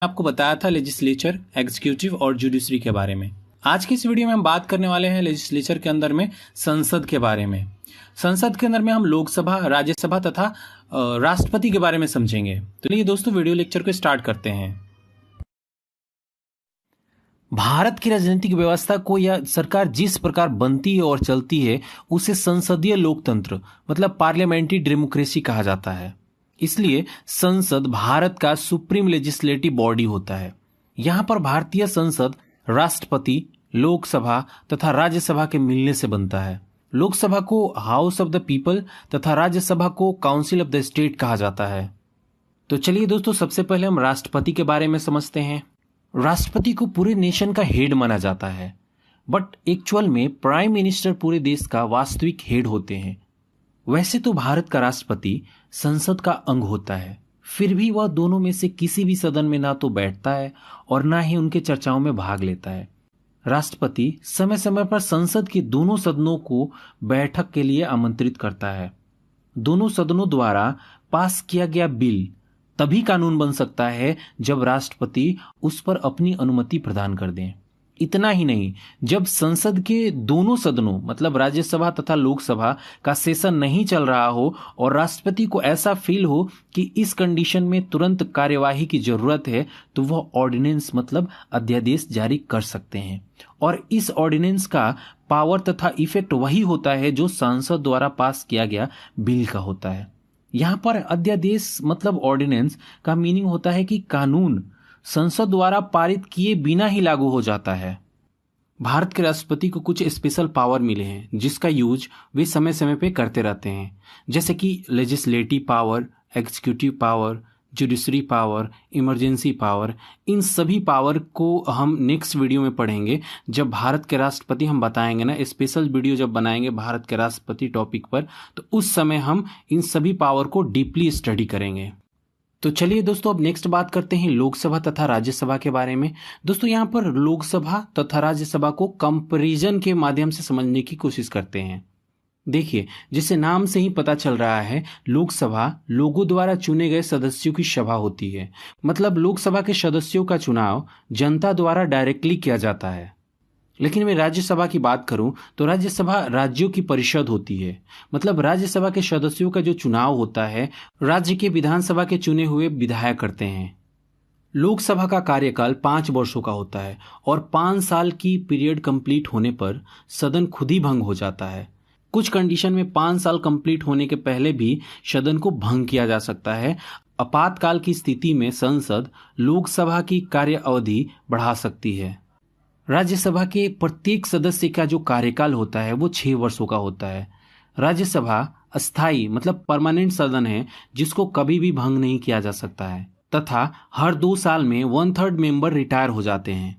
आपको बताया था लेजिस्लेचर, एग्जीक्यूटिव और जुडिशरी के बारे में। आज की इस वीडियो में हम बात करने वाले हैं लेजिस्लेचर के अंदर में संसद के बारे में। संसद के अंदर में हम लोकसभा, राज्यसभा तथा राष्ट्रपति के बारे में समझेंगे। तो चलिए दोस्तों, वीडियो लेक्चर को स्टार्ट करते हैं। भारत की राजनीतिक व्यवस्था को या सरकार जिस प्रकार बनती है और चलती है उसे संसदीय लोकतंत्र मतलब पार्लियामेंट्री डेमोक्रेसी कहा जाता है। इसलिए संसद भारत का सुप्रीम लेजिस्लेटिव बॉडी होता है। यहां पर भारतीय संसद राष्ट्रपति, लोकसभा तथा राज्यसभा के मिलने से बनता है। लोकसभा को हाउस ऑफ द पीपल तथा राज्यसभा को काउंसिल ऑफ द स्टेट कहा जाता है। तो चलिए दोस्तों, सबसे पहले हम राष्ट्रपति के बारे में समझते हैं। राष्ट्रपति को पूरे नेशन का हेड माना जाता है, बट एक्चुअल में प्राइम मिनिस्टर पूरे देश का वास्तविक हेड होते हैं। वैसे तो भारत का राष्ट्रपति संसद का अंग होता है, फिर भी वह दोनों में से किसी भी सदन में ना तो बैठता है और ना ही उनके चर्चाओं में भाग लेता है। राष्ट्रपति समय समय पर संसद के दोनों सदनों को बैठक के लिए आमंत्रित करता है। दोनों सदनों द्वारा पास किया गया बिल तभी कानून बन सकता है जब राष्ट्रपति उस पर अपनी अनुमति प्रदान कर दें। इतना ही नहीं, जब संसद के दोनों सदनों मतलब राज्यसभा तथा लोकसभा का सेशन नहीं चल रहा हो और राष्ट्रपति को ऐसा फील हो कि इस कंडीशन में तुरंत कार्यवाही की जरूरत है, तो वह ऑर्डिनेंस मतलब अध्यादेश जारी कर सकते हैं। और इस ऑर्डिनेंस का पावर तथा इफेक्ट वही होता है जो संसद द्वारा पास किया गया बिल का होता है। यहां पर अध्यादेश मतलब ऑर्डिनेंस का मीनिंग होता है कि कानून संसद द्वारा पारित किए बिना ही लागू हो जाता है। भारत के राष्ट्रपति को कुछ स्पेशल पावर मिले हैं जिसका यूज वे समय समय पे करते रहते हैं, जैसे कि legislative power, executive power, judiciary power, emergency power. इन सभी पावर को हम नेक्स्ट वीडियो में पढ़ेंगे। जब भारत के राष्ट्रपति हम बताएंगे ना, स्पेशल वीडियो जब बनाएंगे भारत के राष्ट्रपति टॉपिक पर, तो उस समय हम इन सभी पावर को डीपली स्टडी करेंगे। तो चलिए दोस्तों, अब नेक्स्ट बात करते हैं लोकसभा तथा राज्यसभा के बारे में। दोस्तों, यहाँ पर लोकसभा तथा राज्यसभा को कंपैरिजन के माध्यम से समझने की कोशिश करते हैं। देखिए, जिसे नाम से ही पता चल रहा है, लोकसभा लोगों द्वारा चुने गए सदस्यों की सभा होती है। मतलब लोकसभा के सदस्यों का चुनाव जनता द्वारा डायरेक्टली किया जाता है। लेकिन मैं राज्यसभा की बात करूं तो राज्यसभा राज्यों की परिषद होती है। मतलब राज्यसभा के सदस्यों का जो चुनाव होता है, राज्य के विधानसभा के चुने हुए विधायक करते हैं। लोकसभा का कार्यकाल 5 वर्षों का होता है और 5 साल की पीरियड कंप्लीट होने पर सदन खुद ही भंग हो जाता है। कुछ कंडीशन में 5 साल कंप्लीट होने के पहले भी सदन को भंग किया जा सकता है। आपातकाल की स्थिति में संसद लोकसभा की कार्य अवधि बढ़ा सकती है। राज्यसभा के प्रत्येक सदस्य का जो कार्यकाल होता है वो 6 वर्षों का होता है। राज्यसभा अस्थायी मतलब परमानेंट सदन है जिसको कभी भी भंग नहीं किया जा सकता है, तथा हर 2 साल में 1/3 मेंबर रिटायर हो जाते हैं।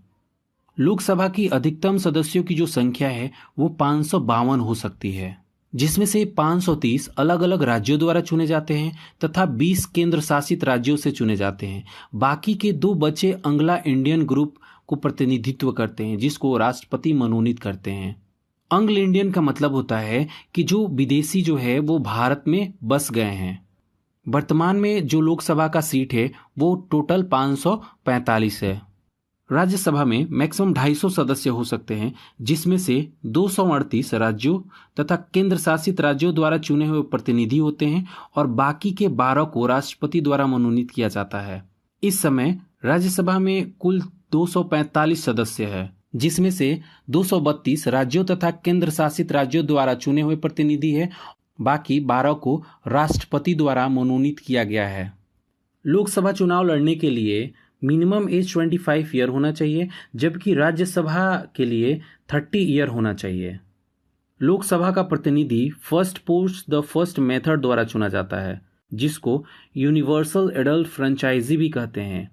लोकसभा की अधिकतम सदस्यों की जो संख्या है वो 552 हो सकती है, जिसमें से 530 अलग अलग राज्यों द्वारा चुने जाते हैं तथा 20 केंद्र शासित राज्यों से चुने जाते हैं। बाकी के 2 बचे अंग्लो इंडियन ग्रुप को प्रतिनिधित्व करते हैं, जिसको राष्ट्रपति मनोनीत करते हैं। अंग्लो इंडियन का मतलब होता है कि जो विदेशी जो है वो भारत में बस गए हैं। वर्तमान में जो लोकसभा का सीट है वो टोटल 545 है। राज्यसभा में मैक्सिमम 250 सदस्य हो सकते हैं, जिसमें से 238 राज्यों तथा केंद्र शासित राज्यों द्वारा चुने हुए प्रतिनिधि होते हैं और बाकी के 12 को राष्ट्रपति द्वारा मनोनीत किया जाता है। इस समय राज्यसभा में कुल 245 सदस्य है, जिसमें से 232 राज्यों तथा केंद्र शासित राज्यों द्वारा चुने हुए प्रतिनिधि है। बाकी 12 को राष्ट्रपति द्वारा मनोनीत किया गया है। लोकसभा चुनाव लड़ने के लिए मिनिमम एज 25 ईयर होना चाहिए, जबकि राज्यसभा के लिए 30 ईयर होना चाहिए। लोकसभा का प्रतिनिधि first post the first method द्वारा चुना जाता है, जिसको यूनिवर्सल एडल्ट फ्रेंचाइजी भी कहते हैं।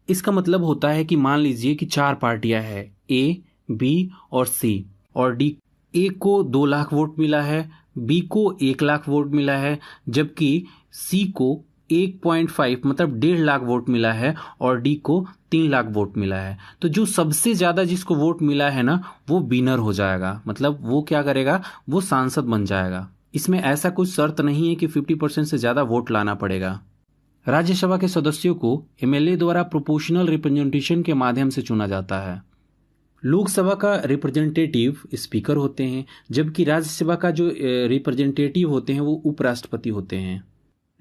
इसका मतलब होता है कि मान लीजिए कि 4 पार्टियां हैं, ए, बी और सी, और डी। ए को 2 लाख वोट मिला है, बी को 1 लाख वोट मिला है, जबकि सी को 1.5 मतलब 1.5 लाख वोट मिला है और डी को 3 लाख वोट मिला है। तो जो सबसे ज्यादा जिसको वोट मिला है ना, वो विनर हो जाएगा। मतलब वो क्या करेगा, वो सांसद बन जाएगा। इसमें ऐसा कुछ शर्त नहीं है कि 50% से ज्यादा वोट लाना पड़ेगा। राज्यसभा के सदस्यों को एमएलए द्वारा प्रोपोर्शनल रिप्रेजेंटेशन के माध्यम से चुना जाता है। लोकसभा का रिप्रेजेंटेटिव स्पीकर होते हैं, जबकि राज्यसभा का जो रिप्रेजेंटेटिव होते हैं वो उपराष्ट्रपति होते हैं।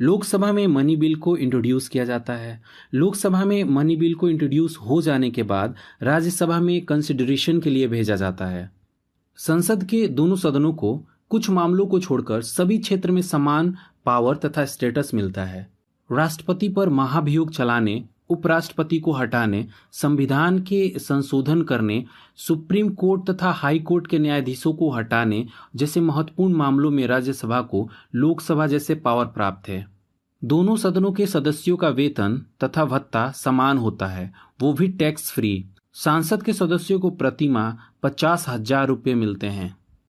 लोकसभा में मनी बिल को इंट्रोड्यूस किया जाता है। लोकसभा में मनी बिल को इंट्रोड्यूस हो जाने के बाद राज्यसभा में कंसिडरेशन के लिए भेजा जाता है। संसद के दोनों सदनों को कुछ मामलों को छोड़कर सभी क्षेत्र में समान पावर तथा स्टेटस मिलता है। राष्ट्रपति पर महाभियोग चलाने, उपराष्ट्रपति को हटाने, संविधान के संशोधन करने, सुप्रीम कोर्ट तथा हाई कोर्ट के न्यायाधीशों को हटाने जैसे महत्वपूर्ण मामलों में राज्यसभा को लोकसभा जैसे पावर प्राप्त है। दोनों सदनों के सदस्यों का वेतन तथा भत्ता समान होता है, वो भी टैक्स फ्री। सांसद के सदस्यों को प्रति माह 50,000 रुपये मिलते हैं।